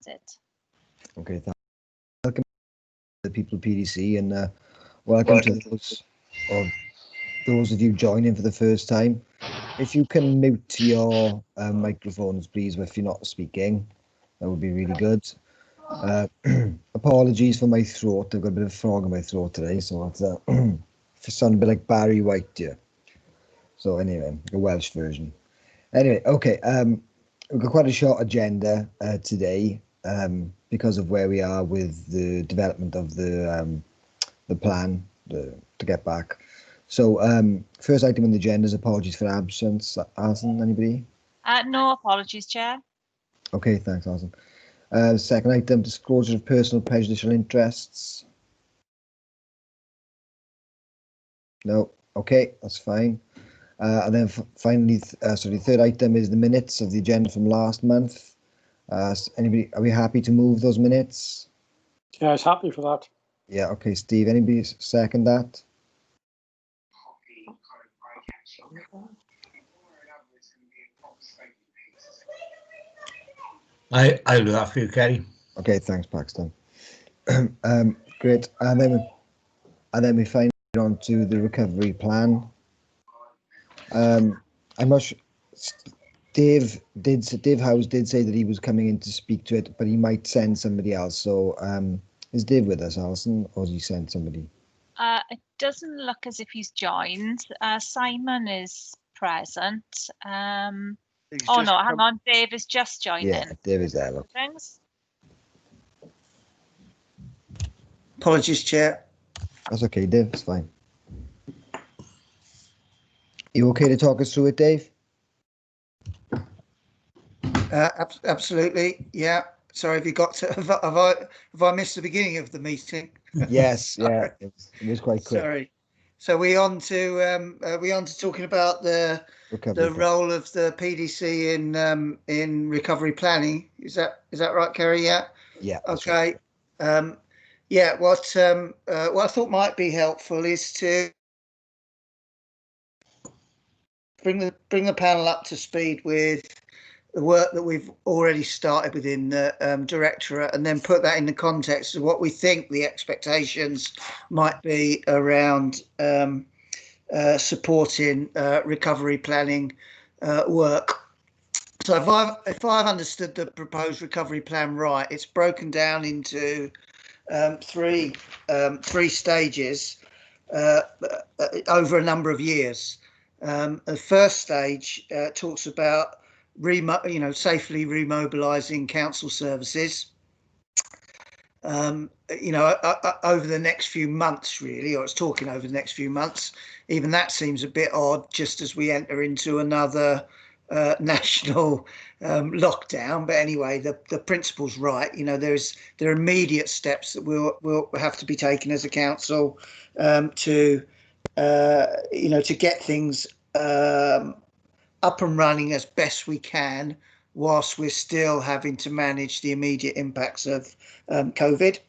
it. Okay, welcome to the people of PDC, and welcome to those of you joining for the first time. If you can mute your microphones, please, if you're not speaking, that would be really good. Apologies for my throat. I've got a bit of frog in my throat today, so it's sound a bit like Barry White here. So anyway, a Welsh version. Anyway, okay. We've got quite a short agenda today because of where we are with the development of the plan to get back. So first item on the agenda is apologies for absence. Alison, anybody? No apologies, Chair. Okay, thanks, Alison. Second item, disclosure of personal prejudicial interests. No, okay, that's fine. And then finally, the third item is the minutes of the agenda from last month. Anybody, are we happy to move those minutes? Yeah, I was happy for that. Yeah, okay, Steve, anybody second that? I'll do that for you, Kerry. Okay, thanks, Paxton. Great, and then we finally get on to the recovery plan. I'm not sure. Dave Howes did say that he was coming in to speak to it, but he might send somebody else. So is Dave with us, Alison, or has he sent somebody? It doesn't look as if he's joined. Simon is present. Hang on, Dave is just joining. Yeah, Dave is there. Look. Thanks. Apologies, Chair. That's okay, Dave. It's fine. You okay to talk us through it, Dave? Absolutely, yeah. Sorry, have you got to? Have I missed the beginning of the meeting? Yes, yeah, it was quite quick. Sorry. So we on to talking about the role of the PDC in recovery planning. Is that right, Kerry? Yeah. Yeah. Okay. Right. Yeah. What I thought might be helpful is to bring the panel up to speed with the work that we've already started within the directorate, and then put that in the context of what we think the expectations might be around supporting recovery planning work. So if I've understood the proposed recovery plan right, it's broken down into three stages over a number of years. The first stage talks about safely remobilising council services. Over the next few months, really, or it's talking over the next few months. Even that seems a bit odd, just as we enter into another national lockdown. But anyway, the principle's right. There are immediate steps that will have to be taken as a council to get things up and running as best we can, whilst we're still having to manage the immediate impacts of COVID.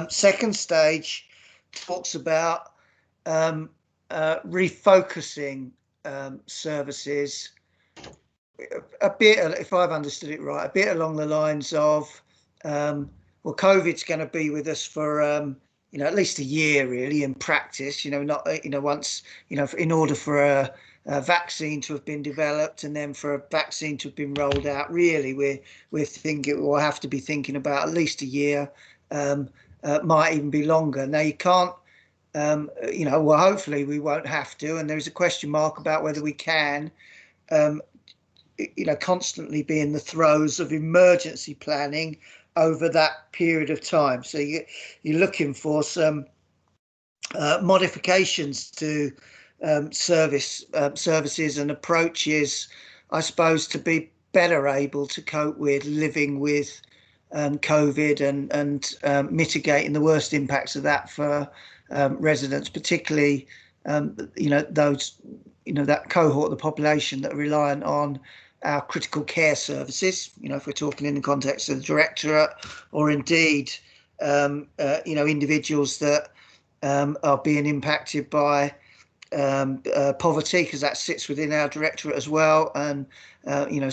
Second stage talks about refocusing services a bit, if I've understood it right, a bit along the lines of, COVID's going to be with us for at least a year, really, in practice. Once in order for a vaccine to have been developed and then for a vaccine to have been rolled out, really we'll have to be thinking about at least a year, might even be longer. Now you can't hopefully we won't have to, and there's a question mark about whether we can constantly be in the throes of emergency planning over that period of time. So you're looking for some modifications to services and approaches, I suppose, to be better able to cope with living with COVID and mitigating the worst impacts of that for residents, particularly those that cohort of the population that are reliant on our critical care services. If we're talking in the context of the directorate, or indeed individuals that are being impacted by poverty, because that sits within our directorate as well. And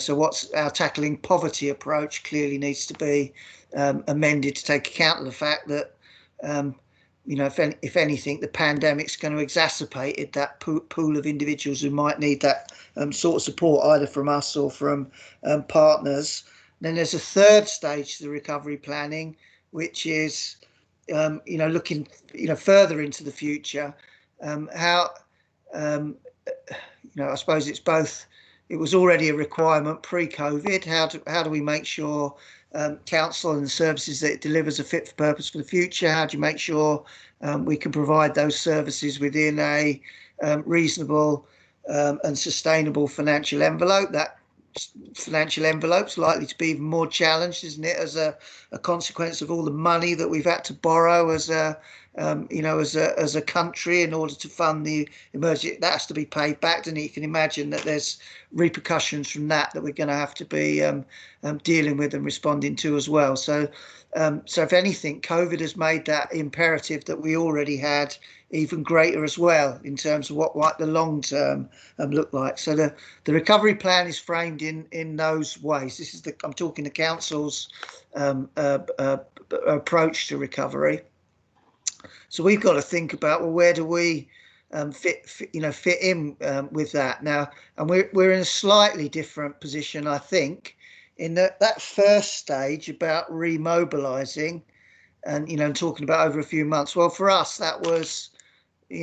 so what's our tackling poverty approach clearly needs to be amended to take account of the fact that if anything, the pandemic's going to exacerbate that pool of individuals who might need that sort of support, either from us or from partners. Then there's a third stage to the recovery planning, which is looking further into the future. I suppose it's both. It was already a requirement pre-COVID. How do we make sure council and the services that it delivers are fit for purpose for the future? How do you make sure we can provide those services within a reasonable and sustainable financial envelope? That financial envelope's likely to be even more challenged, isn't it, as a consequence of all the money that we've had to borrow as a country in order to fund the emergency. That has to be paid back, and you can imagine that there's repercussions from that we're going to have to be dealing with and responding to as well. So if anything, COVID has made that imperative that we already had even greater as well, in terms of what the long term look like. So the recovery plan is framed in those ways. This is I'm talking the council's approach to recovery. So we've got to think about, well, where do we fit in with that now? And we're in a slightly different position, I think, in that first stage about remobilising and talking about over a few months. Well, for us, that was,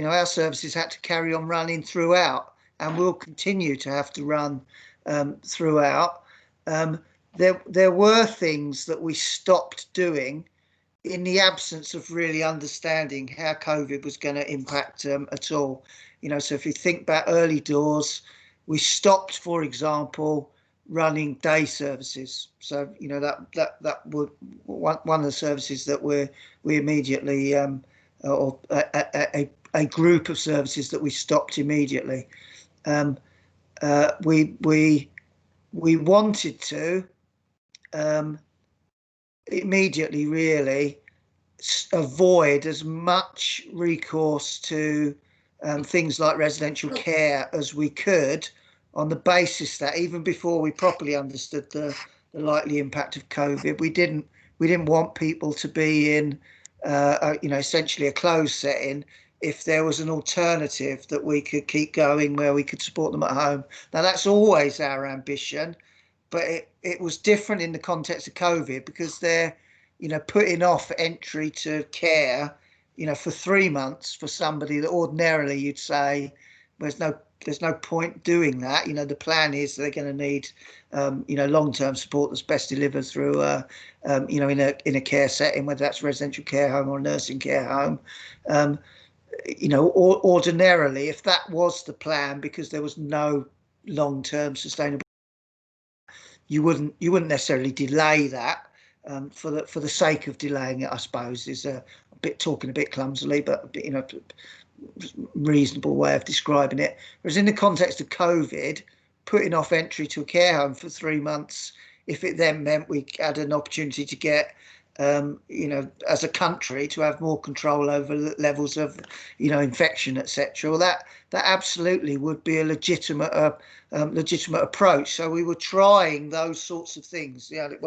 our services had to carry on running throughout, and will continue to have to run throughout. There were things that we stopped doing in the absence of really understanding how COVID was going to impact at all. So if you think back early doors, we stopped, for example, running day services. So that would one of the services that we immediately or a group of services that we stopped immediately. We wanted to immediately really avoid as much recourse to things like residential care as we could, on the basis that even before we properly understood the likely impact of COVID, we didn't want people to be in essentially a closed setting if there was an alternative that we could keep going where we could support them at home. Now, that's always our ambition, but it was different in the context of COVID, because they're putting off entry to care for 3 months for somebody that ordinarily you'd say there's no point doing that. The plan is they're going to need long-term support that's best delivered through in a care setting, whether that's residential care home or a nursing care home. Ordinarily, if that was the plan, because there was no long-term sustainable, you wouldn't necessarily delay that for the sake of delaying it, I suppose, is talking a bit clumsily, but reasonable way of describing it. Whereas in the context of COVID, putting off entry to a care home for 3 months, if it then meant we had an opportunity to get as a country to have more control over the levels of infection, etc., well, that absolutely would be a legitimate approach. So we were trying those sorts of things. It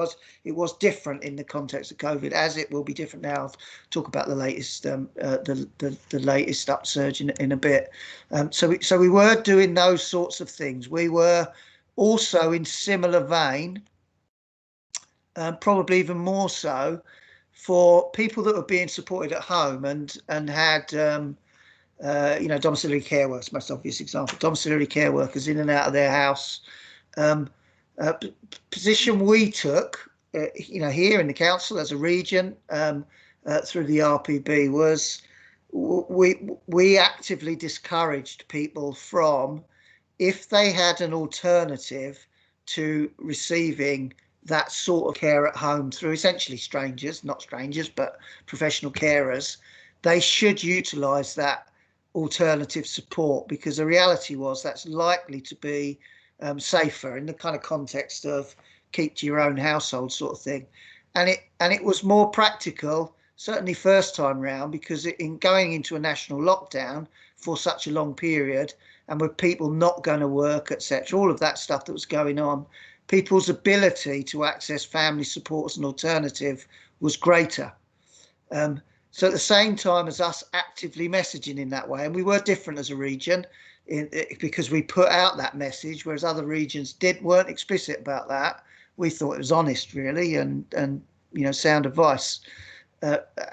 was different in the context of COVID, as it will be different now. I'll talk about the latest the latest upsurge in a bit. So we were doing those sorts of things. We were also, in similar vein, probably even more so, for people that were being supported at home and had domiciliary care workers, most obvious example, domiciliary care workers in and out of their house. Position we took, here in the council as a region, through the RPB, was we actively discouraged people from, if they had an alternative to receiving that sort of care at home through essentially not strangers, but professional carers, they should utilise that alternative support, because the reality was that's likely to be safer in the kind of context of keep to your own household sort of thing. And it was more practical, certainly first time round, because in going into a national lockdown, for such a long period, and with people not going to work, etc., all of that stuff that was going on, people's ability to access family support as an alternative was greater. So at the same time as us actively messaging in that way, and we were different as a region because we put out that message, whereas other regions weren't explicit about that. We thought it was honest, really, and sound advice.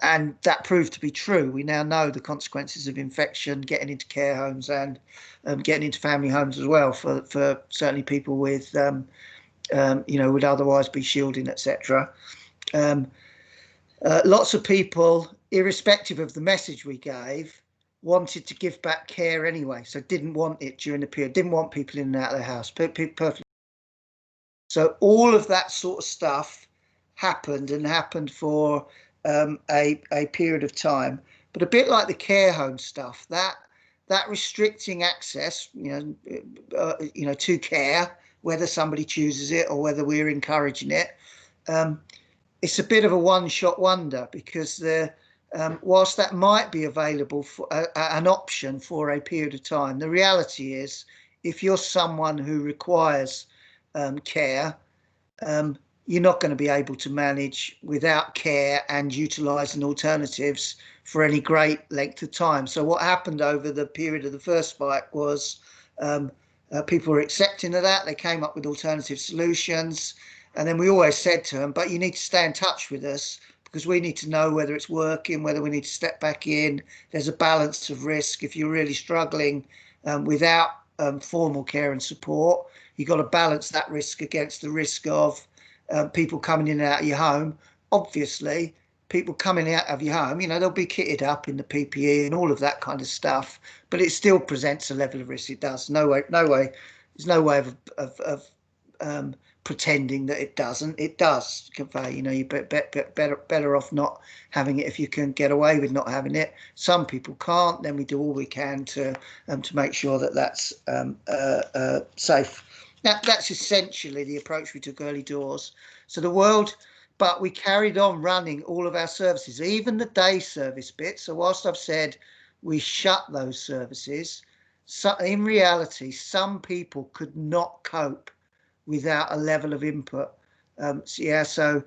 And that proved to be true. We now know the consequences of infection, getting into care homes and getting into family homes as well for certainly people with, would otherwise be shielding, etc. Lots of people, irrespective of the message we gave, wanted to give back care anyway, so didn't want it during the period, didn't want people in and out of their house. Perfectly. So all of that sort of stuff happened for a period of time. But a bit like the care home stuff, that restricting access, to care, whether somebody chooses it or whether we're encouraging it, it's a bit of a one-shot wonder, because whilst that might be available for an option for a period of time, the reality is, if you're someone who requires care, you're not going to be able to manage without care and utilising alternatives for any great length of time. So what happened over the period of the first spike was people were accepting of that. They came up with alternative solutions. And then we always said to them, but you need to stay in touch with us, because we need to know whether it's working, whether we need to step back in. There's a balance of risk. If you're really struggling without formal care and support, you've got to balance that risk against the risk of people coming in and out of your home. Obviously, people coming out of your home, they'll be kitted up in the PPE and all of that kind of stuff, but it still presents a level of risk. It does. No way. There's no way of pretending that it doesn't. It does convey. You're better off not having it if you can get away with not having it. Some people can't. Then we do all we can to make sure that that's safe. That's essentially the approach we took early doors. So but we carried on running all of our services, even the day service bit. So whilst I've said we shut those services, in reality, some people could not cope without a level of input. So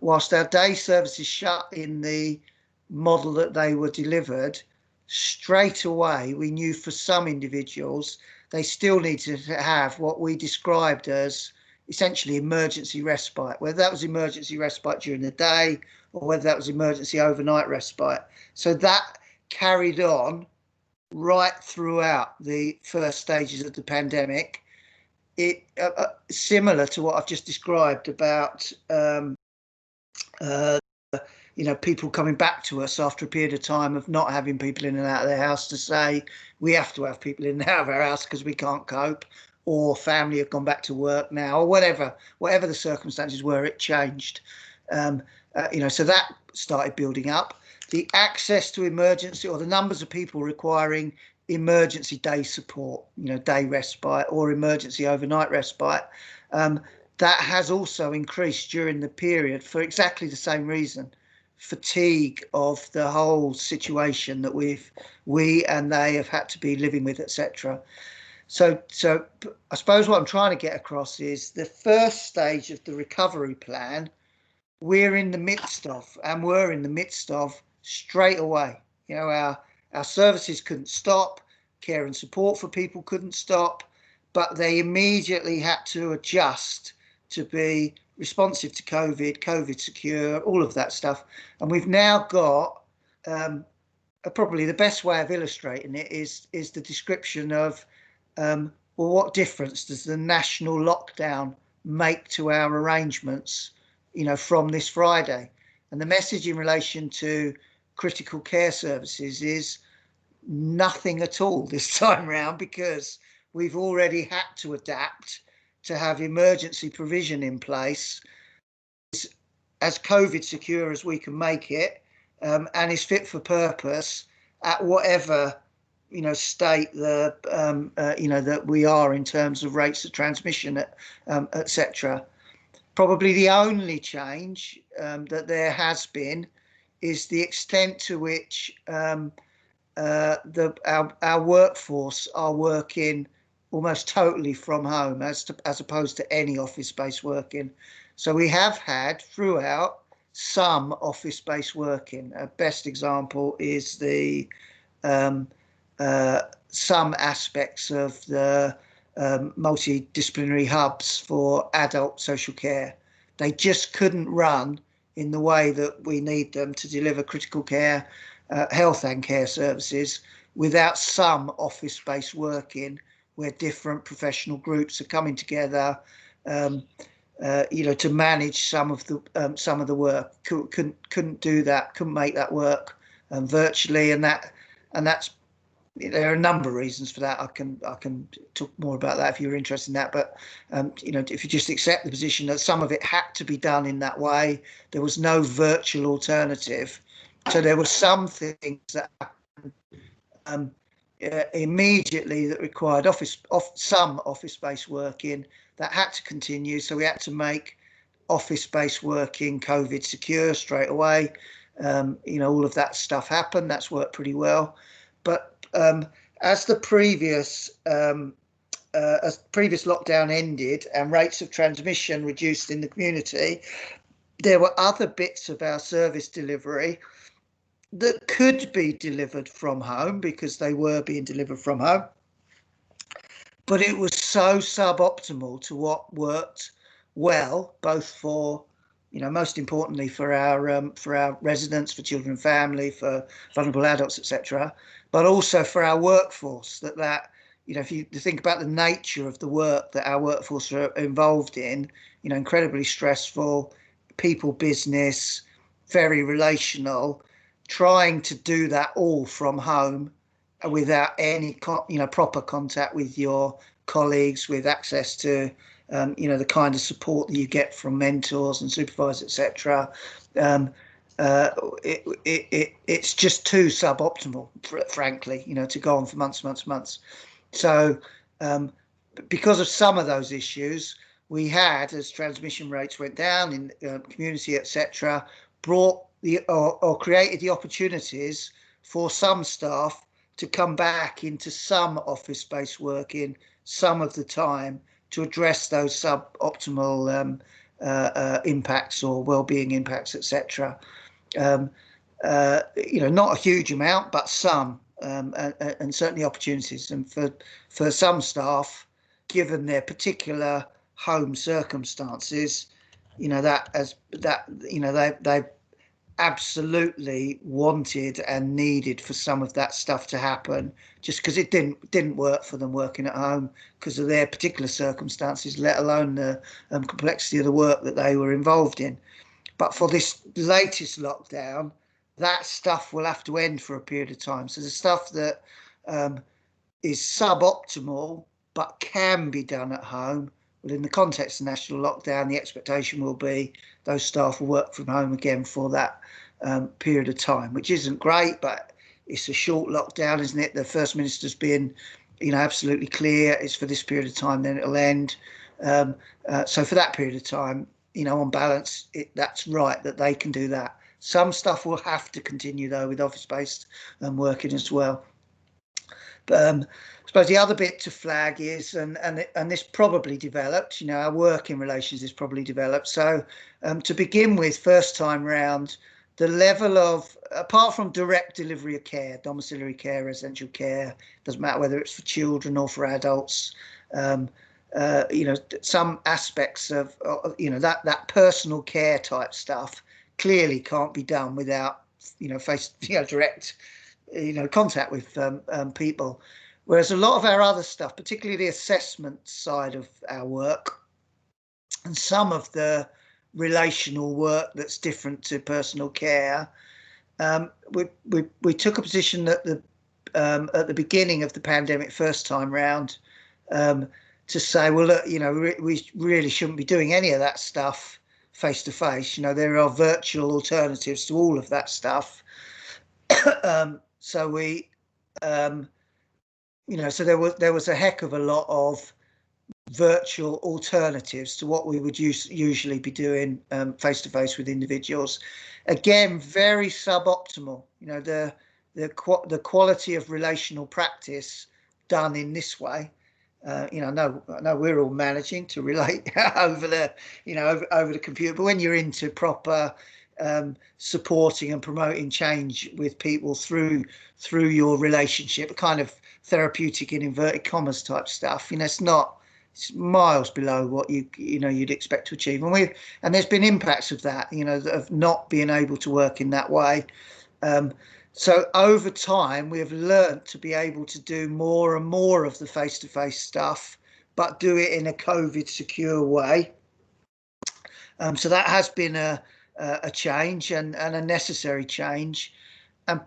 whilst our day services shut in the model that they were delivered, straight away we knew for some individuals they still needed to have what we described as essentially emergency respite, whether that was emergency respite during the day or whether that was emergency overnight respite. So that carried on right throughout the first stages of the pandemic. It similar to what I've just described about people coming back to us after a period of time of not having people in and out of their house to say we have to have people in and out of our house because we can't cope, or family have gone back to work now, or whatever the circumstances were. It changed. So that started building up. The access to emergency, or the numbers of people requiring emergency day support, day respite or emergency overnight respite, that has also increased during the period for exactly the same reason: fatigue of the whole situation that we and they have had to be living with, etc. So I suppose what I'm trying to get across is the first stage of the recovery plan we're in the midst of straight away. Our services couldn't stop, care and support for people couldn't stop, but they immediately had to adjust to be responsive to COVID secure, all of that stuff. And we've now got probably the best way of illustrating it is the description of what difference does the national lockdown make to our arrangements, from this Friday? And the message in relation to critical care services is nothing at all this time round, because we've already had to adapt to have emergency provision in place as COVID secure as we can make it, and is fit for purpose at whatever state that we are in terms of rates of transmission, etc. Probably the only change that there has been is the extent to which our workforce are working almost totally from home as opposed to any office-based working. So we have had throughout some office-based working. A best example is the some aspects of the multidisciplinary hubs for adult social care. They just couldn't run in the way that we need them to deliver critical care, health and care services without some office-based working where different professional groups are coming together, to manage some of the work. Couldn't do that. Couldn't make that work virtually, and that's. There are a number of reasons for that. I can talk more about that if you're interested in that. But if you just accept the position that some of it had to be done in that way, there was no virtual alternative. So there were some things that happened immediately that required some office-based working that had to continue. So we had to make office-based working COVID secure straight away. All of that stuff happened. That's worked pretty well. But as the previous lockdown ended and rates of transmission reduced in the community, there were other bits of our service delivery that could be delivered from home because they were being delivered from home. But it was so suboptimal to what worked well, both for, most importantly for our residents, for children and family, for vulnerable adults, etc., but also for our workforce. That if you think about the nature of the work that our workforce are involved in, incredibly stressful, people business, very relational, trying to do that all from home without any proper contact with your colleagues, with access to the kind of support that you get from mentors and supervisors, etc. It's just too suboptimal, frankly, to go on for months. So because of some of those issues, we had, as transmission rates went down in community, etc., brought or created the opportunities for some staff to come back into some office-based working some of the time to address those suboptimal impacts or well-being impacts, etc. Not a huge amount, but some, and certainly opportunities. And for some staff, given their particular home circumstances, they absolutely wanted and needed for some of that stuff to happen, just because it didn't work for them working at home because of their particular circumstances, let alone the complexity of the work that they were involved in. But for this latest lockdown, that stuff will have to end for a period of time. So the stuff that is suboptimal but can be done at home, well, in the context of national lockdown, the expectation will be those staff will work from home again for that period of time, which isn't great, but it's a short lockdown, isn't it? The First Minister's been, absolutely clear. It's for this period of time, then it'll end. So for that period of time, on balance, that's right that they can do that. Some stuff will have to continue, though, with office-based working as well. But I suppose the other bit to flag is, and this probably developed, our working relations is probably developed. So to begin with, first time round, the level of, apart from direct delivery of care, domiciliary care, residential care, doesn't matter whether it's for children or for adults, some aspects of, that personal care type stuff clearly can't be done without, direct, contact with people. Whereas a lot of our other stuff, particularly the assessment side of our work and some of the relational work that's different to personal care, we took a position at the beginning of the pandemic, first time round, to say, well, look, we really shouldn't be doing any of that stuff face to face. There are virtual alternatives to all of that stuff. So we, so there was a heck of a lot of virtual alternatives to what we would usually be doing face to face with individuals. Again, very suboptimal. the quality of relational practice done in this way. I know we're all managing to relate over the over the computer, but when you're into proper supporting and promoting change with people through your relationship, kind of therapeutic in inverted commas type stuff, it's miles below what you'd expect to achieve. And there's been impacts of that, of not being able to work in that way. So over time, we have learned to be able to do more and more of the face-to-face stuff, but do it in a COVID secure way. So that has been a change and a necessary change. And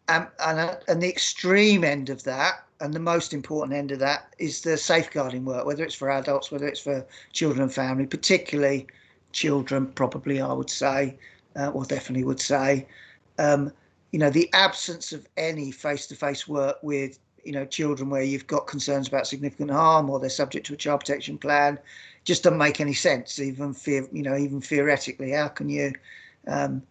the extreme end of that, and the most important end of that, is the safeguarding work, whether it's for adults, whether it's for children and family, particularly children, probably I would say, or definitely would say. The absence of any face-to-face work with, children where you've got concerns about significant harm or they're subject to a child protection plan just doesn't make any sense, even theoretically. How can you, how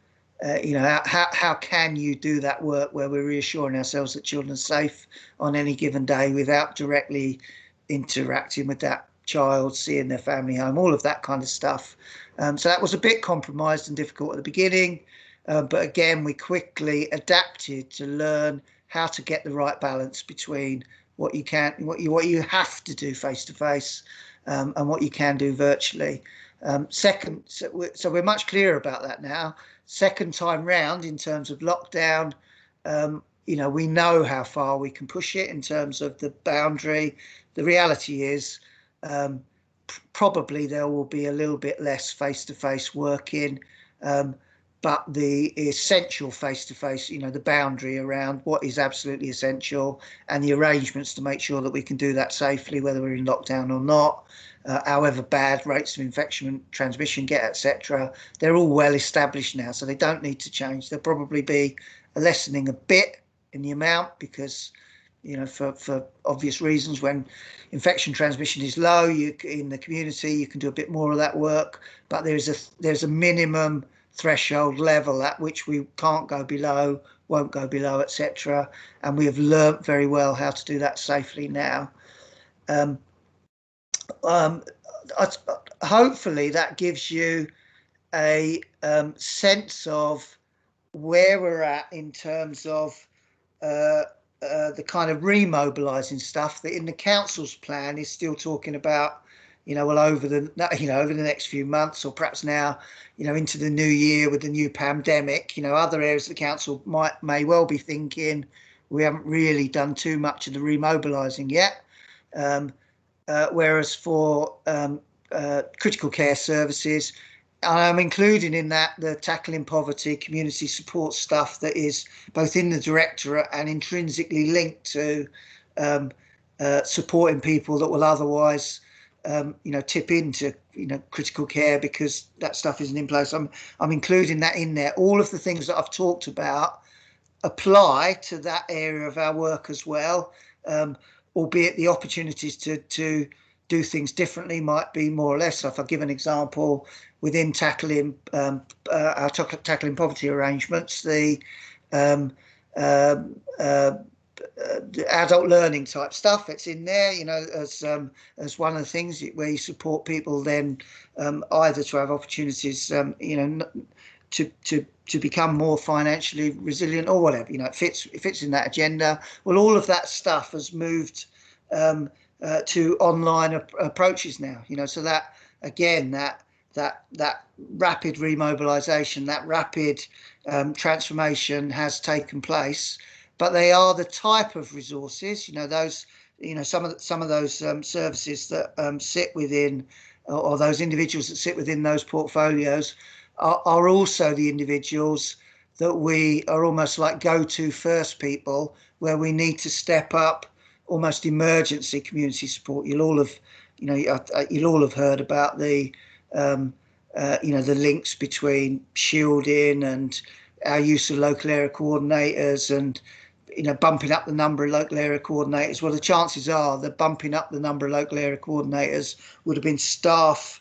can you do that work where we're reassuring ourselves that children are safe on any given day without directly interacting with that child, seeing their family home, all of that kind of stuff. So that was a bit compromised and difficult at the beginning. But again, we quickly adapted to learn how to get the right balance between what you have to do face to face and what you can do virtually. So we're much clearer about that now. Second time round, in terms of lockdown, we know how far we can push it in terms of the boundary. The reality is probably there will be a little bit less face to face working. But the essential face-to-face, the boundary around what is absolutely essential and the arrangements to make sure that we can do that safely, whether we're in lockdown or not, however bad rates of infection transmission get, etc. They're all well established now, so they don't need to change. There'll probably be a lessening a bit in the amount because, for obvious reasons, when infection transmission is low, in the community, you can do a bit more of that work. But there's a minimum threshold level at which we can't go below, won't go below, etc. And we have learnt very well how to do that safely now. Hopefully that gives you a sense of where we're at in terms of the kind of remobilising stuff that in the council's plan is still talking about, over the next few months, or perhaps now, into the new year with the new pandemic. Other areas of the council may well be thinking we haven't really done too much of the remobilising yet. Whereas for critical care services, I'm including in that the tackling poverty, community support stuff that is both in the directorate and intrinsically linked to supporting people that will otherwise tip into critical care because that stuff isn't in place. I'm including that in there. All of the things that I've talked about apply to that area of our work as well, albeit the opportunities to do things differently might be more or less. So if I give an example, within tackling our tackling poverty arrangements, the adult learning type stuff, it's in there, as one of the things where you support people then either to have opportunities, to become more financially resilient or whatever, it fits in that agenda. Well, all of that stuff has moved to online approaches now, so that again, that rapid remobilisation, that rapid transformation has taken place. But they are the type of resources, those, some of those services that sit within, or those individuals that sit within those portfolios are also the individuals that we are almost like go-to first people, where we need to step up almost emergency community support. You'll all have heard about the the links between shielding and our use of local area coordinators and bumping up the number of local area coordinators. Well, the chances are that bumping up the number of local area coordinators would have been staff,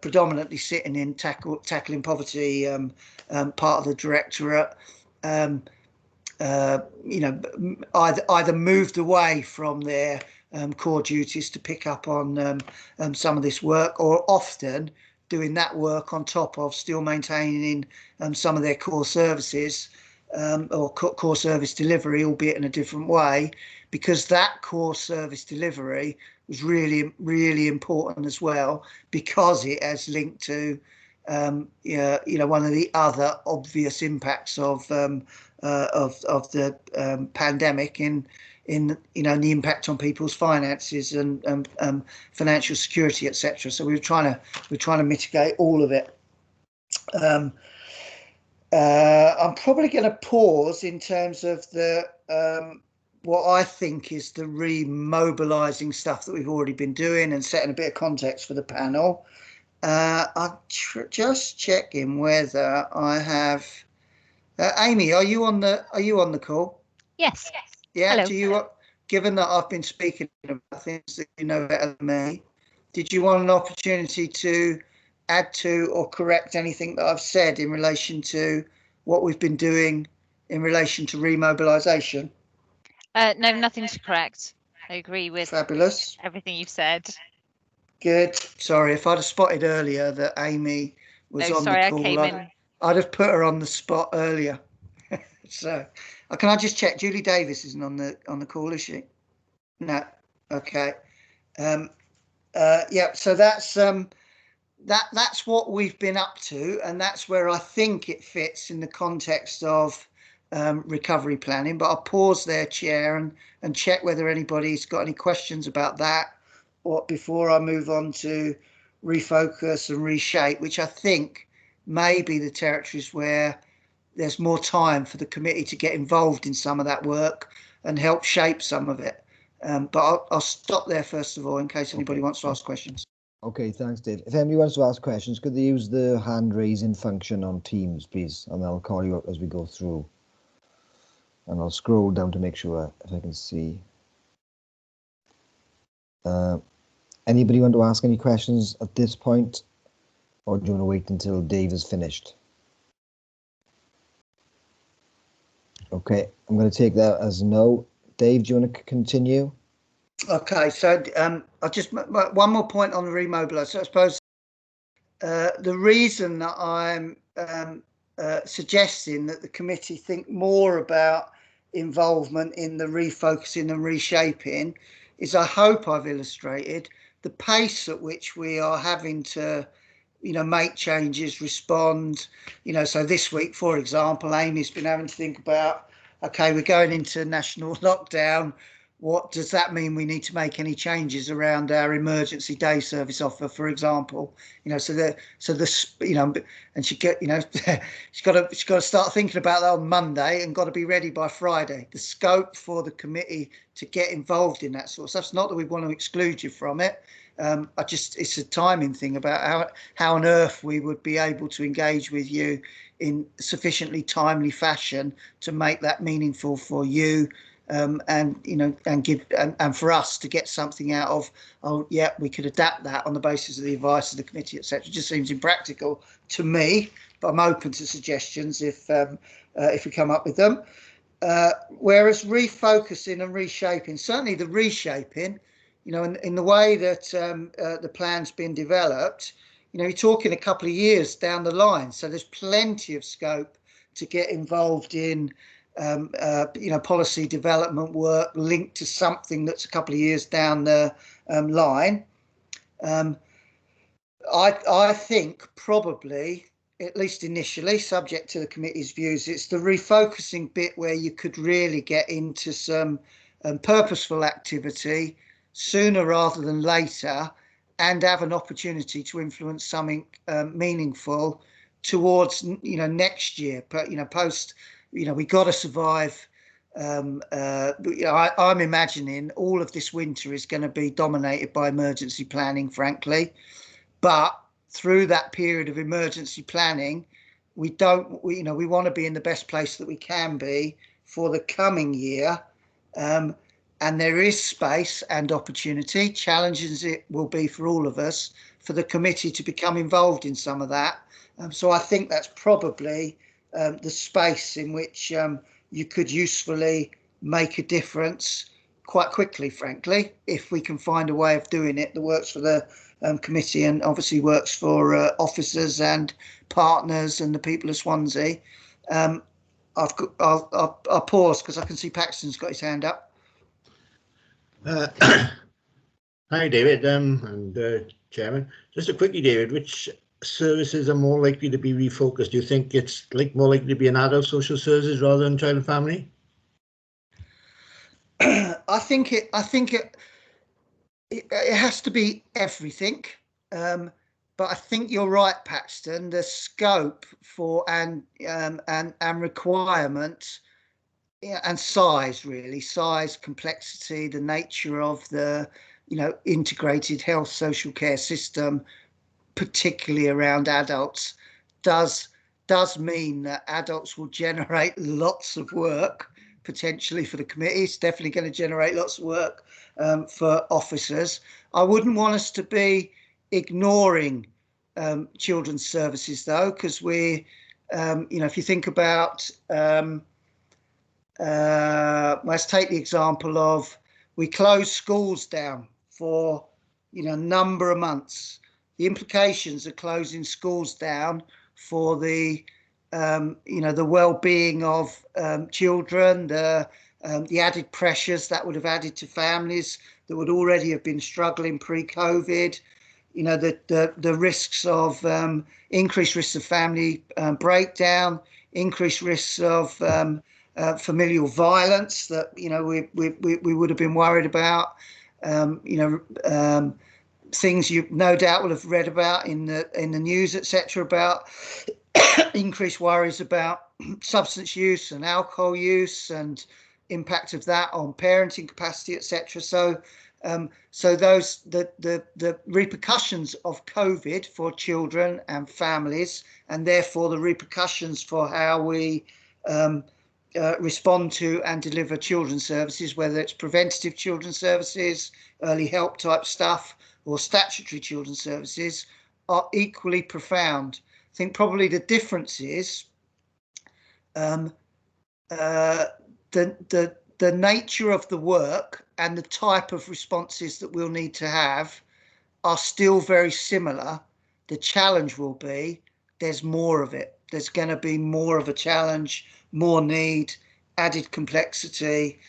predominantly sitting in tackling poverty part of the directorate, either moved away from their core duties to pick up on some of this work, or often doing that work on top of still maintaining some of their core services or core service delivery, albeit in a different way, because that core service delivery was really, really important as well, because it has linked to one of the other obvious impacts of the pandemic in the impact on people's finances and financial security, etc. So we're trying to mitigate all of it. I'm probably going to pause in terms of the what I think is the remobilising stuff that we've already been doing and setting a bit of context for the panel. I'm just checking whether I have. Amy, are you on the call? Yes. Yeah. Hello. Do you? Given that I've been speaking about things that you know better than me, did you want an opportunity to add to or correct anything that I've said in relation to what we've been doing in relation to remobilisation? No, nothing to correct. I agree with Fabulous. everything you've said. Good. Sorry, if I'd have spotted earlier that Amy was on the call, I'd have put her on the spot earlier. So, can I just check? Julie Davis isn't on the call, is she? No. Okay. Yeah. So that's what we've been up to, and that's where I think it fits in the context of recovery planning. But I'll pause there, Chair, and check whether anybody's got any questions about that, or before I move on to refocus and reshape, which I think may be the territories where there's more time for the committee to get involved in some of that work and help shape some of it. But I'll stop there first of all in case anybody wants to ask questions. Okay, thanks, Dave. If anybody wants to ask questions, could they use the hand raising function on Teams, please? And I'll call you out as we go through. And I'll scroll down to make sure if I can see. Anybody want to ask any questions at this point? Or do you want to wait until Dave is finished? Okay, I'm going to take that as no. Dave, do you want to continue? Okay, so I'll just one more point on the remobilise. So I suppose the reason that I'm suggesting that the committee think more about involvement in the refocusing and reshaping is I hope I've illustrated the pace at which we are having to make changes, respond. So this week, for example, Amy's been having to think about, okay, we're going into national lockdown. What does that mean? We need to make any changes around our emergency day service offer, for example. And she get, she's got to start thinking about that on Monday and got to be ready by Friday. The scope for the committee to get involved in that sort of stuff. It's not that we want to exclude you from it. It's a timing thing about how on earth we would be able to engage with you in sufficiently timely fashion to make that meaningful for you. And for us to get something out of, we could adapt that on the basis of the advice of the committee, etc. It just seems impractical to me, but I'm open to suggestions if we come up with them. Whereas refocusing and reshaping, certainly the reshaping, in the way that the plan's been developed, you're talking a couple of years down the line, so there's plenty of scope to get involved in policy development work linked to something that's a couple of years down the line. I think probably, at least initially, subject to the committee's views, it's the refocusing bit where you could really get into some purposeful activity sooner rather than later and have an opportunity to influence something meaningful towards next year. But post, we got to survive. I'm imagining all of this winter is going to be dominated by emergency planning, frankly. But through that period of emergency planning, we want to be in the best place that we can be for the coming year. And there is space and opportunity, challenges it will be for all of us, for the committee to become involved in some of that. So I think that's probably the space in which you could usefully make a difference quite quickly, frankly, if we can find a way of doing it that works for the committee and obviously works for officers and partners and the people of Swansea. I'll pause because I can see Paxton's got his hand up. Hi, David, and Chairman. Just a quickie, David, which services are more likely to be refocused? Do you think it's more likely to be an adult social services rather than child and family? I think it has to be everything. But I think you're right, Paxton. The scope for and requirement and size, really, size, complexity, the nature of the integrated health social care system, particularly around adults, does mean that adults will generate lots of work potentially for the committee. It's definitely going to generate lots of work for officers. I wouldn't want us to be ignoring children's services though, because we if you think about let's take the example of we close schools down for a number of months. The implications of closing schools down for the the well-being of children, the added pressures that would have added to families that would already have been struggling pre-COVID, the risks of increased risks of family breakdown, increased risks of familial violence that we would have been worried about, things you no doubt will have read about in the news, etc., about increased worries about substance use and alcohol use and impact of that on parenting capacity, etc. So those the repercussions of COVID for children and families, and therefore the repercussions for how we respond to and deliver children's services, whether it's preventative children's services, early help type stuff, or statutory children's services, are equally profound. I think probably the difference is the nature of the work and the type of responses that we'll need to have are still very similar. The challenge will be there's more of it. There's going to be more of a challenge, more need, added complexity,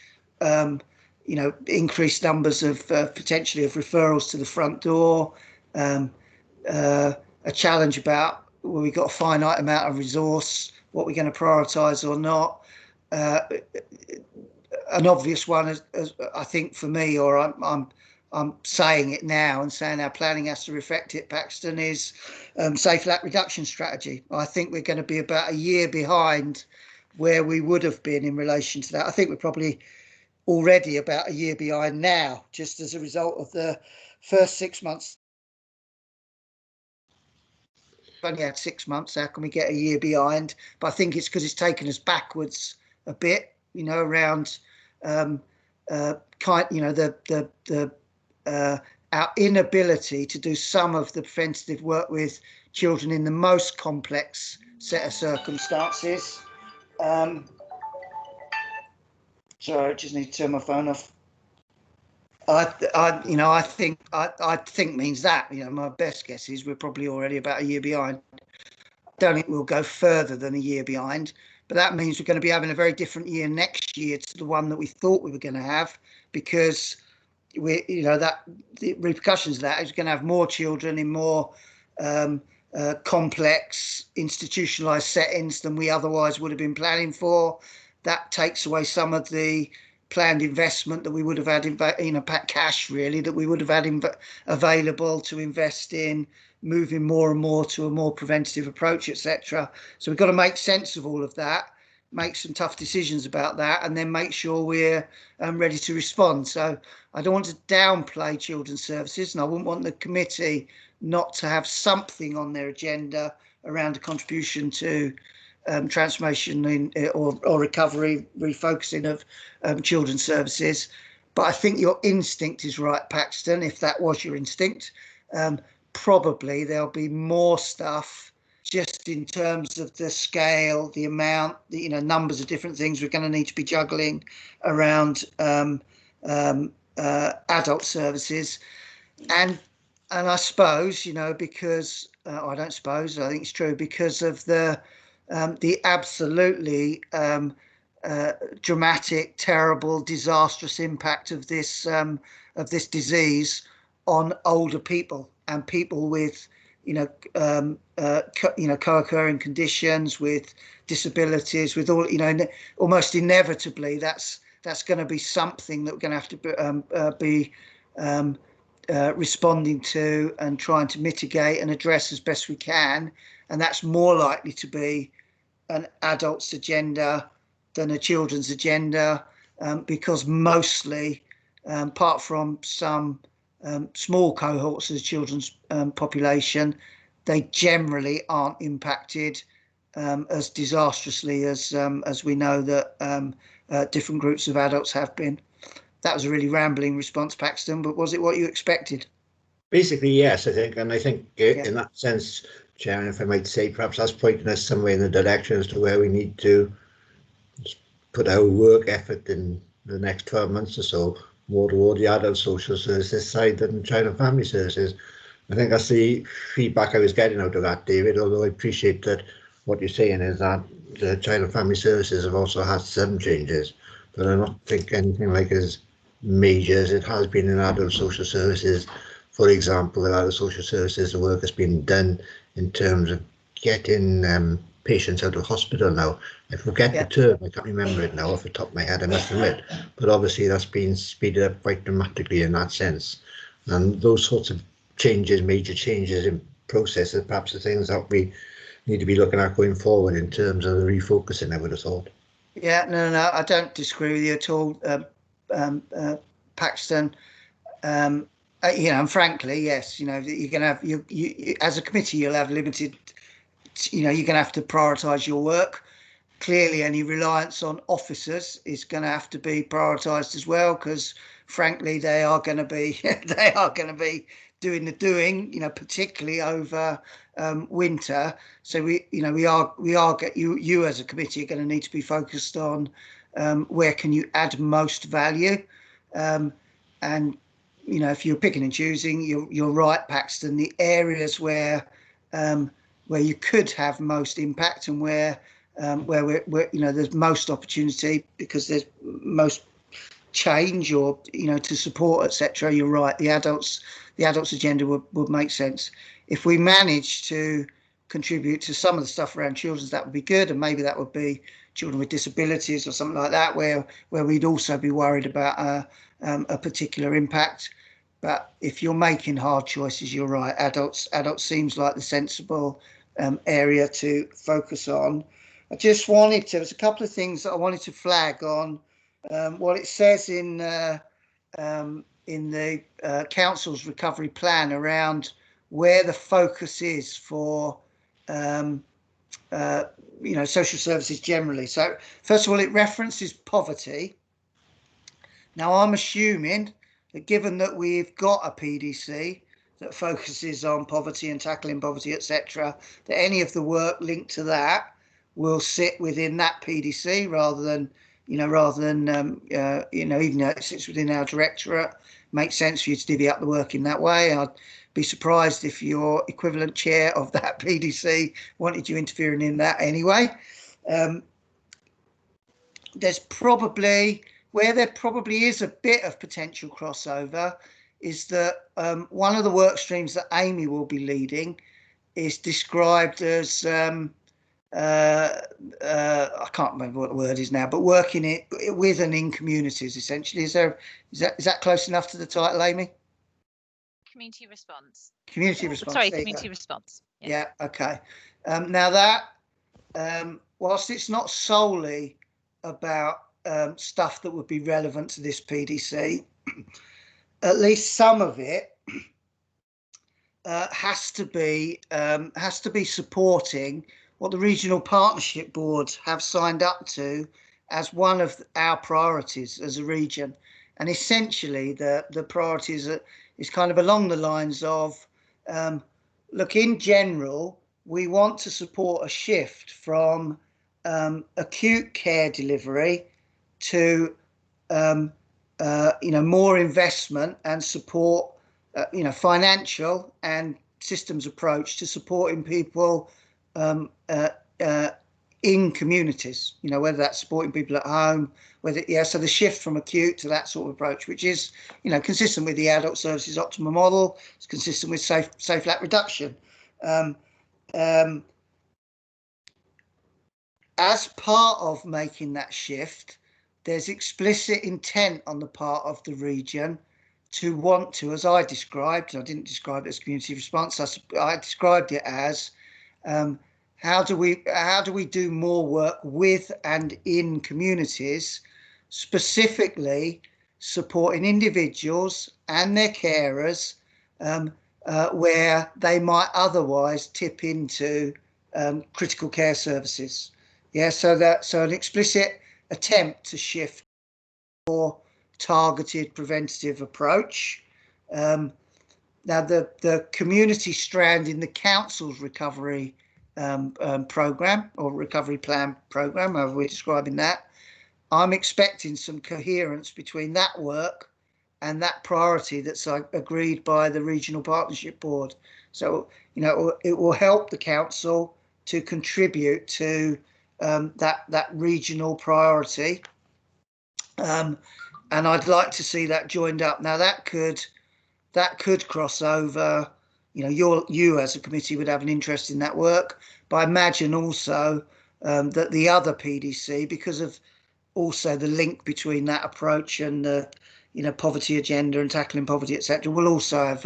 increased numbers of potentially of referrals to the front door, a challenge about we've got a finite amount of resource, what we're going to prioritise or not. An obvious one, as I think for me, or I'm saying it now and saying our planning has to reflect it, Paxton, is safe lack reduction strategy. I think we're going to be about a year behind where we would have been in relation to that. I think we're probably already about a year behind now, just as a result of the first 6 months. We've only had 6 months. How can we get a year behind? But I think it's because it's taken us backwards a bit, around our inability to do some of the preventative work with children in the most complex set of circumstances. Sorry, I just need to turn my phone off. I think means that, my best guess is we're probably already about a year behind. I don't think we'll go further than a year behind, but that means we're going to be having a very different year next year to the one that we thought we were going to have, because that the repercussions of that is going to have more children in more complex institutionalized settings than we otherwise would have been planning for. That takes away some of the planned investment that we would have had in cash, really, that we would have had available to invest in moving more and more to a more preventative approach, etc. So we've got to make sense of all of that, make some tough decisions about that, and then make sure we're ready to respond. So I don't want to downplay children's services, and I wouldn't want the committee not to have something on their agenda around a contribution to transformation or recovery, refocusing of children's services. But I think your instinct is right, Paxton. If that was your instinct, probably there'll be more stuff just in terms of the scale, the amount, the, numbers of different things we're going to need to be juggling around adult services. And I suppose, because I don't suppose, I think it's true, because of the absolutely dramatic, terrible, disastrous impact of this disease on older people and people with co-occurring conditions, with disabilities, with all, almost inevitably that's going to be something that we're going to have to be responding to and trying to mitigate and address as best we can. And that's more likely to be an adult's agenda than a children's agenda, because mostly, apart from some small cohorts of the children's population, they generally aren't impacted as disastrously as we know that different groups of adults have been. That was a really rambling response, Paxton, but was it what you expected? Basically, yes, I think. And I think in that sense, Chairman, if I might say, perhaps that's pointing us somewhere in the direction as to where we need to put our work effort in the next 12 months or so, more toward the adult social services side than child and family services. I think that's the feedback I was getting out of that, David, although I appreciate that what you're saying is that the child and family services have also had some changes, but I don't think anything like as major as it has been in adult social services. For example, in adult social services, the work has been done in terms of getting patients out of hospital now. I forget the term, I can't remember it now off the top of my head, I must admit, but obviously that's been speeded up quite dramatically in that sense. And those sorts of changes, major changes in processes, perhaps the things that we need to be looking at going forward in terms of the refocusing, I would have thought. Yeah, no, I don't disagree with you at all, Paxton. And frankly, yes, you're going to have, you as a committee, you'll have limited, you're going to have to prioritise your work. Clearly, any reliance on officers is going to have to be prioritised as well, because frankly, they are going to be doing the doing, particularly over winter. So you as a committee are going to need to be focused on where can you add most value, and if you're picking and choosing, you're right, Paxton. The areas where you could have most impact and where there's most opportunity because there's most change or to support, etc. You're right. The adults agenda would make sense. If we manage to contribute to some of the stuff around children, that would be good, and maybe that would be children with disabilities or something like that, where we'd also be worried about a particular impact. But if you're making hard choices, you're right. Adults seems like the sensible area to focus on. There's a couple of things that I wanted to flag on what it says in the council's recovery plan around where the focus is for social services generally. So first of all, it references poverty. Now I'm assuming that given that we've got a PDC that focuses on poverty and tackling poverty, etc., that any of the work linked to that will sit within that PDC rather than even though it sits within our directorate. Makes sense for you to divvy up the work in that way. I'd be surprised if your equivalent chair of that PDC wanted you interfering in that anyway. There's probably, where there probably is a bit of potential crossover, is that one of the work streams that Amy will be leading is described as I can't remember what the word is now, but working it with and in communities essentially. Is that close enough to the title, Amy? Community response. Community response. Sorry, community response. Yeah. Okay. Now that whilst it's not solely about stuff that would be relevant to this PDC, at least some of it has to be supporting what the regional partnership boards have signed up to as one of our priorities as a region. And essentially the priorities is kind of along the lines of, look, in general, we want to support a shift from acute care delivery to more investment and support, financial and systems approach to supporting people in communities, whether that's supporting people at home, so the shift from acute to that sort of approach, which is, consistent with the adult services optimal model. It's consistent with safe lap reduction. As part of making that shift, there's explicit intent on the part of the region to want to, as I described, and I didn't describe it as community response, I described it as how do we do more work with and in communities, specifically supporting individuals and their carers where they might otherwise tip into critical care services. Yeah, so an explicit attempt to shift more targeted preventative approach. Now the community strand in the council's recovery program or recovery plan program, however we're describing that, I'm expecting some coherence between that work and that priority that's agreed by the regional partnership board. So it will help the council to contribute to that regional priority, and I'd like to see that joined up. Now that could cross over. You as a committee would have an interest in that work, but I imagine also that the other PDC, because of also the link between that approach and the poverty agenda and tackling poverty, etc., will also have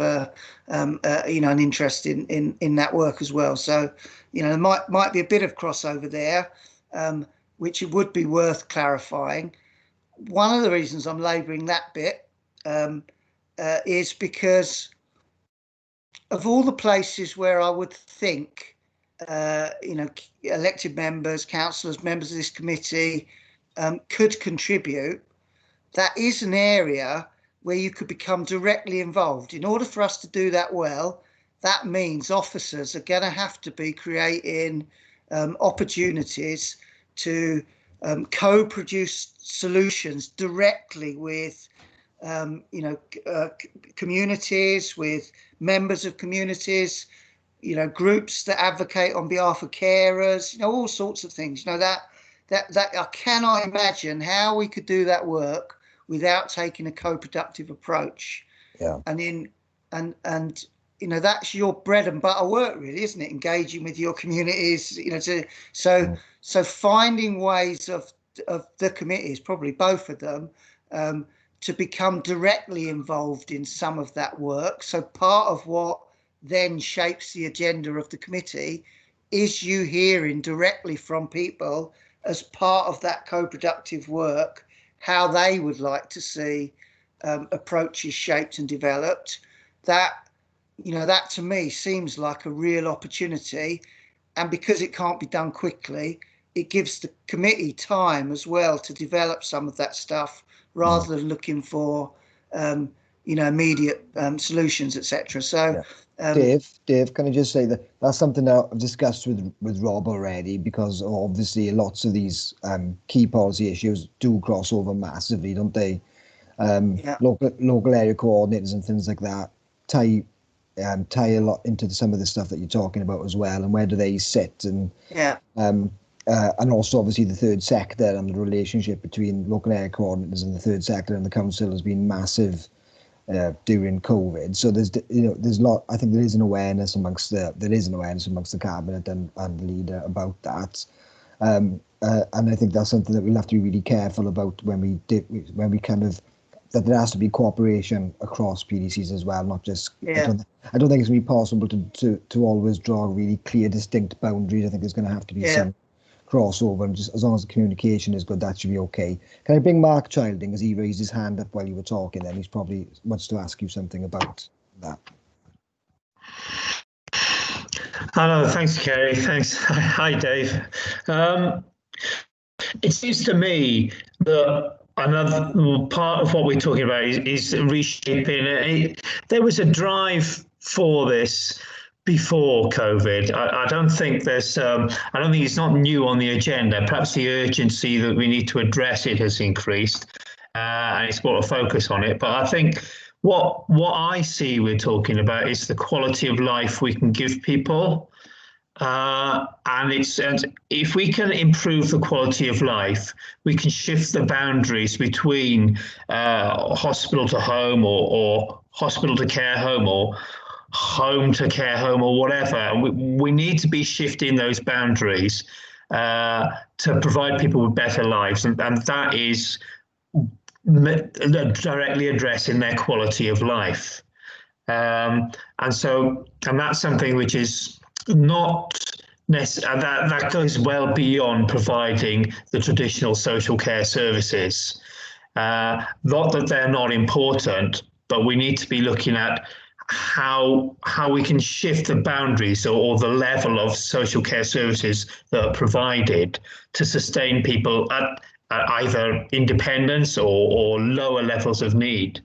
an interest in that work as well. So there might be a bit of crossover there, which it would be worth clarifying. One of the reasons I'm labouring that bit is because of all the places where I would think, elected members, councillors, members of this committee could contribute, that is an area where you could become directly involved. In order for us to do that well, that means officers are going to have to be creating opportunities to co-produce solutions directly with communities, with members of communities, groups that advocate on behalf of carers, all sorts of things. That I cannot imagine how we could do that work without taking a co-productive approach. Yeah. And that's your bread and butter work, really, isn't it? Engaging with your communities, so finding ways of the committees, probably both of them, to become directly involved in some of that work. So part of what then shapes the agenda of the committee is you hearing directly from people as part of that co-productive work how they would like to see approaches shaped and developed. That to me seems like a real opportunity, and because it can't be done quickly, it gives the committee time as well to develop some of that stuff rather than looking for immediate solutions, etc. So Dave, can I just say that that's something that I've discussed with Rob already, because obviously lots of these key policy issues do cross over massively, don't they? Local area coordinators and things like that tie a lot into some of the stuff that you're talking about as well, and where do they sit, and and also obviously the third sector and the relationship between local area coordinators and the third sector and the council has been massive during COVID. So there's a lot. I think there is an awareness amongst the cabinet and the leader about that, and I think that's something that we'll have to be really careful about when we kind of, that there has to be cooperation across PDCs as well, not just. I don't think it's going to be possible to always draw really clear, distinct boundaries. I think there's going to have to be some crossover, and just as long as the communication is good, that should be okay. Can I bring Mark Childing, as he raised his hand up while you were talking? Then he's probably wants to ask you something about that. Hello, thanks, Kerry. Thanks. Hi, Dave. It seems to me that another part of what we're talking about is reshaping. There was a drive for this before COVID. I don't think there's, I don't think it's not new on the agenda. Perhaps the urgency that we need to address it has increased, and it's brought a focus on it. But I think what I see we're talking about is the quality of life we can give people. And if we can improve the quality of life, we can shift the boundaries between hospital to home or hospital to care home or home to care home or whatever. And we need to be shifting those boundaries to provide people with better lives. And that is directly addressing their quality of life. And that's something which is not necessarily, that goes well beyond providing the traditional social care services. Not that they're not important, but we need to be looking at how we can shift the boundaries or the level of social care services that are provided to sustain people at either independence or lower levels of need.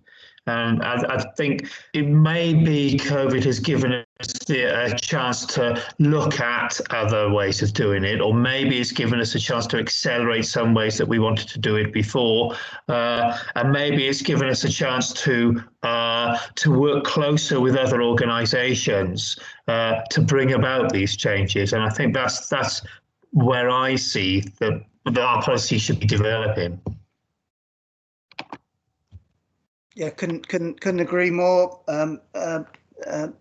And I think it may be COVID has given us a chance to look at other ways of doing it, or maybe it's given us a chance to accelerate some ways that we wanted to do it before, and maybe it's given us a chance to work closer with other organisations to bring about these changes. And I think that's where I see that our policy should be developing. Yeah, couldn't agree more,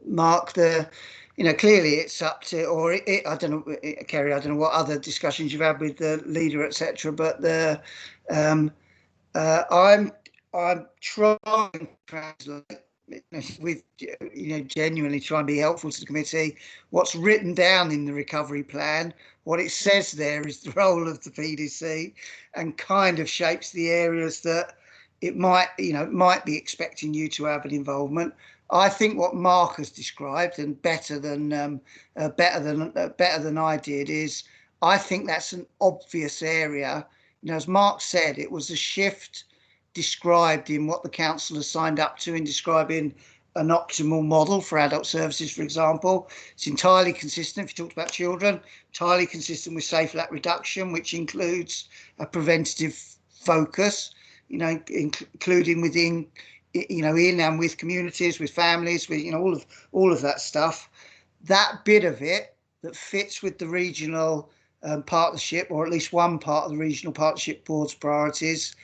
Mark. Clearly it's up to, or I don't know, Kerry, I don't know what other discussions you've had with the leader, etc. But I'm trying to translate with, genuinely try and be helpful to the committee. What's written down in the recovery plan, what it says there is the role of the PDC, and kind of shapes the areas that it might be expecting you to have an involvement. I think what Mark has described, and better than I did, is I think that's an obvious area. As Mark said, it was a shift described in what the council has signed up to in describing an optimal model for adult services, for example. It's entirely consistent, if you talked about children, entirely consistent with safe lap reduction, which includes a preventative focus, including within, in and with communities, with families, with, all of that stuff. That bit of it that fits with the regional partnership, or at least one part of the regional partnership board's priorities.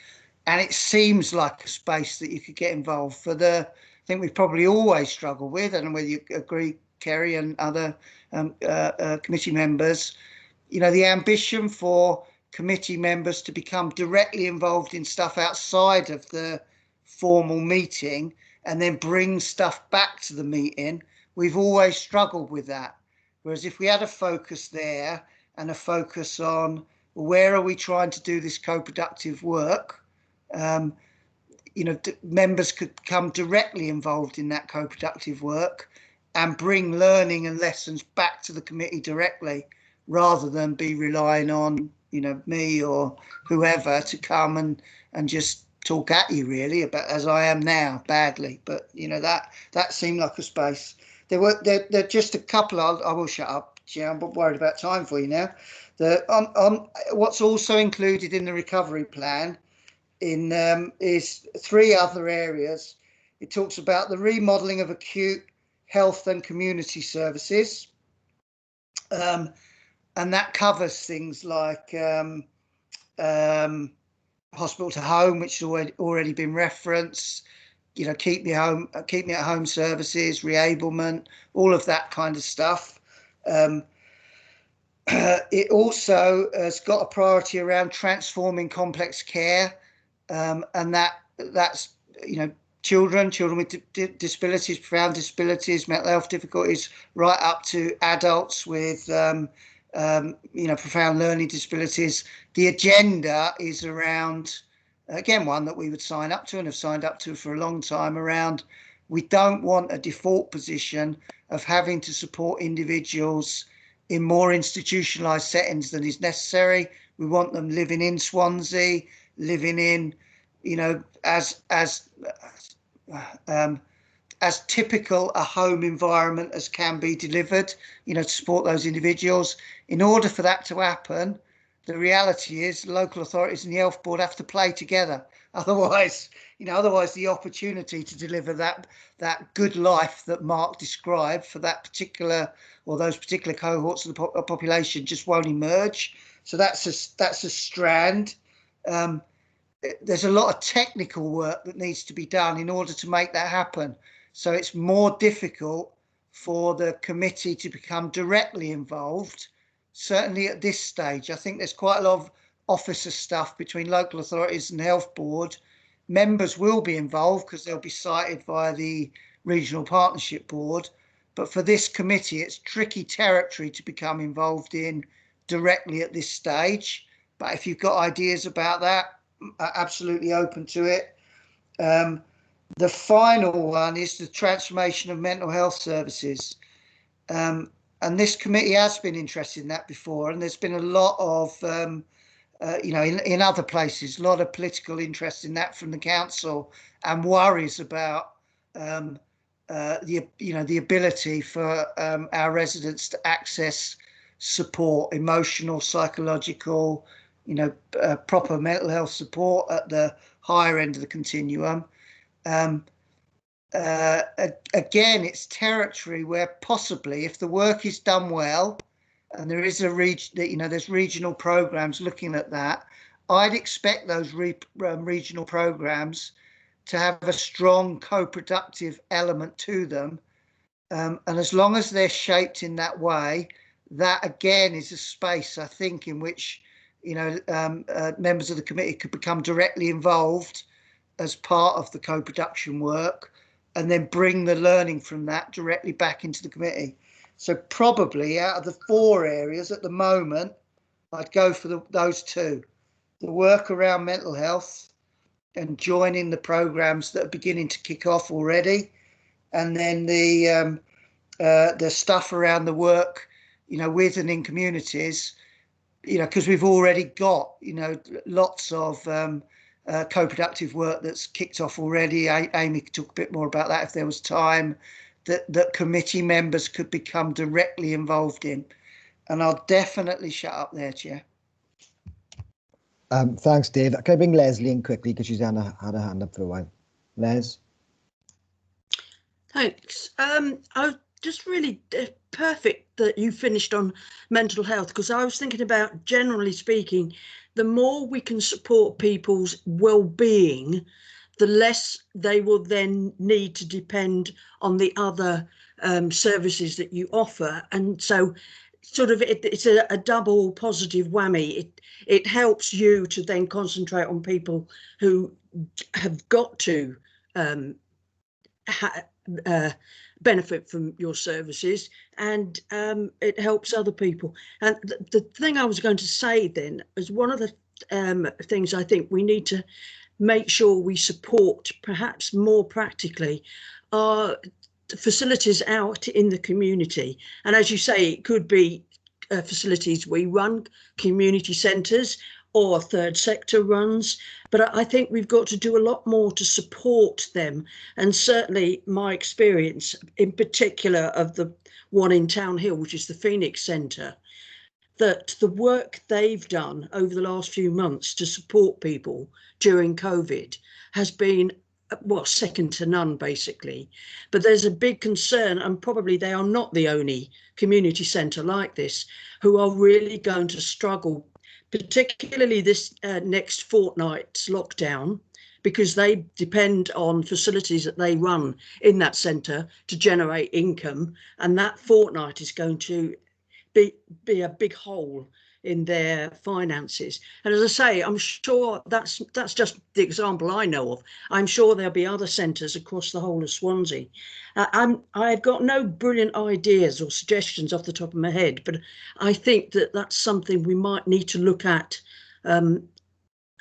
And it seems like a space that you could get involved for I think we've probably always struggled with, and whether you agree, Kerry, and other committee members, the ambition for committee members to become directly involved in stuff outside of the formal meeting and then bring stuff back to the meeting. We've always struggled with that. Whereas if we had a focus there and a focus on where are we trying to do this co-productive work, members could come directly involved in that co-productive work and bring learning and lessons back to the committee directly, rather than be relying on me or whoever to come and just talk at you, really, about, as I am now, badly. But that seemed like a space. There just a couple. I will shut up. I'm worried about time for you now. On what's also included in the recovery plan is 3 other areas. It talks about the remodelling of acute health and community services. And that covers things like hospital to home, which has already been referenced. Keep me at home services, reablement, all of that kind of stuff. It also has got a priority around transforming complex care, and that's children with disabilities, profound disabilities, mental health difficulties, right up to adults with profound learning disabilities. The agenda is around, again, one that we would sign up to and have signed up to for a long time, around we don't want a default position of having to support individuals in more institutionalised settings than is necessary. We want them living in as typical a home environment as can be delivered, you know, to support those individuals. In order for that to happen, the reality is local authorities and the health board have to play together. Otherwise, you know, otherwise the opportunity to deliver that good life that Mark described for that particular, or those particular cohorts of the population just won't emerge. So that's a strand. There's a lot of technical work that needs to be done in order to make that happen. So it's more difficult for the committee to become directly involved. Certainly at this stage, I think there's quite a lot of officer stuff between local authorities and health board. Members will be involved because they'll be cited via the regional partnership board. But for this committee, it's tricky territory to become involved in directly at this stage. But if you've got ideas about that, absolutely open to it. The final one is the transformation of mental health services. And this committee has been interested in that before, and there's been a lot of, you know, in other places, a lot of political interest in that from the council, and worries about the ability for our residents to access support, emotional, psychological, you know, proper mental health support at the higher end of the continuum. Again, it's territory where possibly, if the work is done well, and there is there's regional programs looking at that, I'd expect those regional programs to have a strong co-productive element to them. And as long as they're shaped in that way, that again is a space, I think, in which, you know, members of the committee could become directly involved as part of the co-production work, and then bring the learning from that directly back into the committee. So probably out of the 4 areas at the moment, I'd go for those 2. The work around mental health and joining the programs that are beginning to kick off already. And then the stuff around the work, you know, with and in communities, you know, because we've already got, you know, lots of co-productive work that's kicked off already. Amy could talk a bit more about that if there was time, that committee members could become directly involved in. And I'll definitely shut up there, Chair. Thanks, Dave. Can I bring Leslie in quickly, because she's had her hand up for a while. Les? Thanks. I was just really perfect that you finished on mental health, because I was thinking about, generally speaking, the more we can support people's well-being, the less they will then need to depend on the other services that you offer. And so sort of it's a double positive whammy. It helps you to then concentrate on people who have got to benefit from your services, and it helps other people. And the thing I was going to say then is, one of the things I think we need to make sure we support, perhaps more practically, are facilities out in the community. And as you say, it could be facilities we run, community centres, or third sector runs, but I think we've got to do a lot more to support them. And certainly my experience in particular of the one in Town Hill, which is the Phoenix Centre, that the work they've done over the last few months to support people during COVID has been, well, second to none, basically. But there's a big concern, and probably they are not the only community centre like this, who are really going to struggle, particularly this next fortnight's lockdown, because they depend on facilities that they run in that centre to generate income, and that fortnight is going to be a big hole in their finances. And as I say, I'm sure that's just the example I know of. I'm sure there'll be other centres across the whole of Swansea. I've got no brilliant ideas or suggestions off the top of my head, but I think that that's something we might need to look at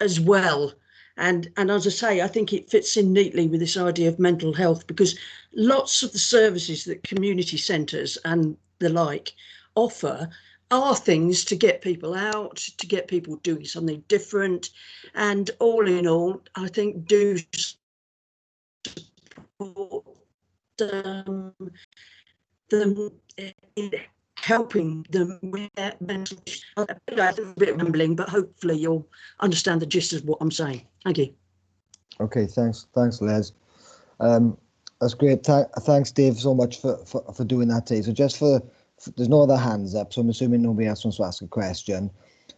as well. And as I say, I think it fits in neatly with this idea of mental health, because lots of the services that community centres and the like offer are things to get people out, to get people doing something different, and all in all, I think do support them in helping them with their mental. A bit rambling, but hopefully you'll understand the gist of what I'm saying. Thank you. Okay, thanks, Les. That's great. Thanks, Dave, so much for doing that today. So just for there's no other hands up, so I'm assuming nobody else wants to ask a question.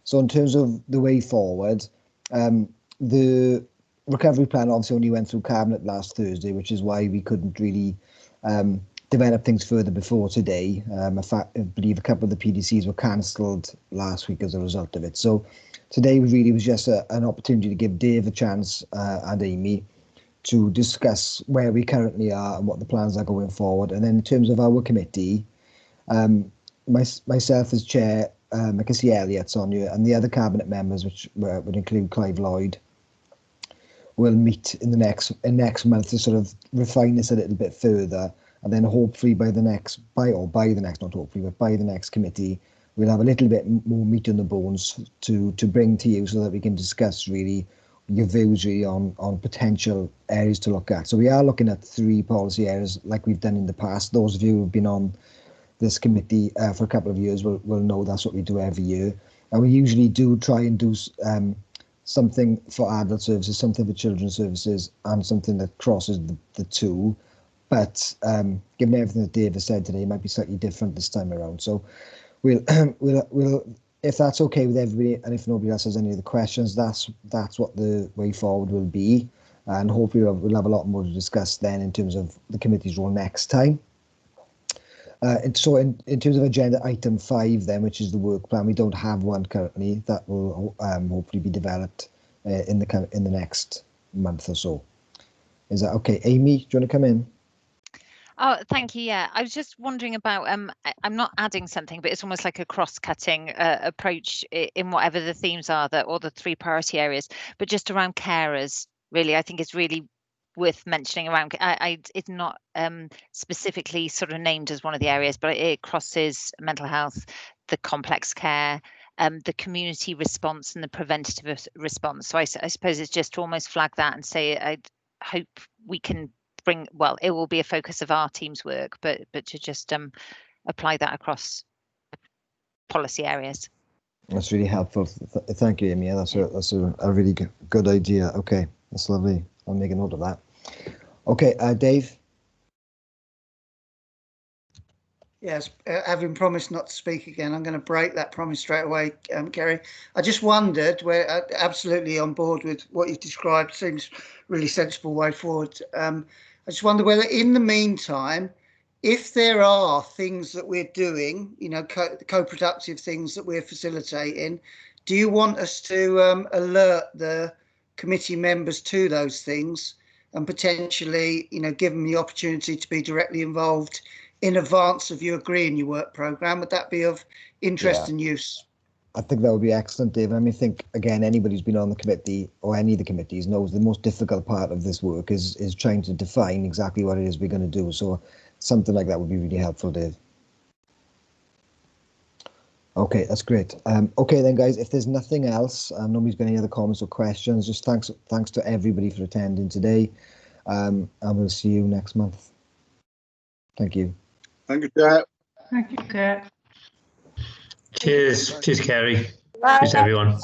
So in terms of the way forward, the recovery plan obviously only went through Cabinet last Thursday, which is why we couldn't really develop things further before today. In fact, I believe a couple of the PDCs were cancelled last week as a result of it. So today really was just an opportunity to give Dave a chance and Amy to discuss where we currently are and what the plans are going forward. And then in terms of our committee, myself as chair, I can see Elliot's on you, and the other cabinet members, which would include Clive Lloyd, will meet in the next month to sort of refine this a little bit further, and then hopefully by the next committee, we'll have a little bit more meat on the bones to bring to you, so that we can discuss really your views really on potential areas to look at. So we are looking at 3 policy areas like we've done in the past. Those of you who've been on this committee for a couple of years will know that's what we do every year, and we usually do try and do something for adult services, something for children's services, and something that crosses the two. But given everything that Dave has said today, it might be slightly different this time around. So we'll if that's okay with everybody, and if nobody else has any other questions, that's what the way forward will be, and hopefully we'll have a lot more to discuss then in terms of the committee's role next time. And so in terms of agenda item 5 then, which is the work plan, we don't have one currently. That will hopefully be developed in the next month or so. Is that okay? Amy, do you want to come in? Oh, thank you. Yeah, I was just wondering about, I'm not adding something, but it's almost like a cross-cutting approach in whatever the themes are, or the 3 priority areas, but just around carers, really. I think it's really worth mentioning around, it's not specifically sort of named as one of the areas, but it crosses mental health, the complex care, the community response and the preventative response. So I suppose it's just to almost flag that and say, I hope we can bring, well, it will be a focus of our team's work, but to just apply that across policy areas. That's really helpful. Thank you, Amy. That's a really good idea. Okay, that's lovely. I'll make a note of that. Okay, Dave. Yes, having promised not to speak again, I'm going to break that promise straight away, Kerry. I just wondered, we're absolutely on board with what you've described, seems really sensible way forward. I just wonder whether in the meantime, if there are things that we're doing, you know, co-productive things that we're facilitating, do you want us to alert the committee members to those things and potentially, you know, give them the opportunity to be directly involved in advance of you agreeing your work programme? Would that be of interest and use? I think that would be excellent, Dave. I mean, I think, again, anybody who's been on the committee or any of the committees knows the most difficult part of this work is trying to define exactly what it is we're going to do. So something like that would be really helpful, Dave. Okay, that's great. Okay then, guys, if there's nothing else, nobody's got any other comments or questions, just thanks to everybody for attending today, and we'll see you next month. Thank you. Thank you, Chair. Thank you, Chair. Cheers, Kerry. Bye. Cheers, everyone.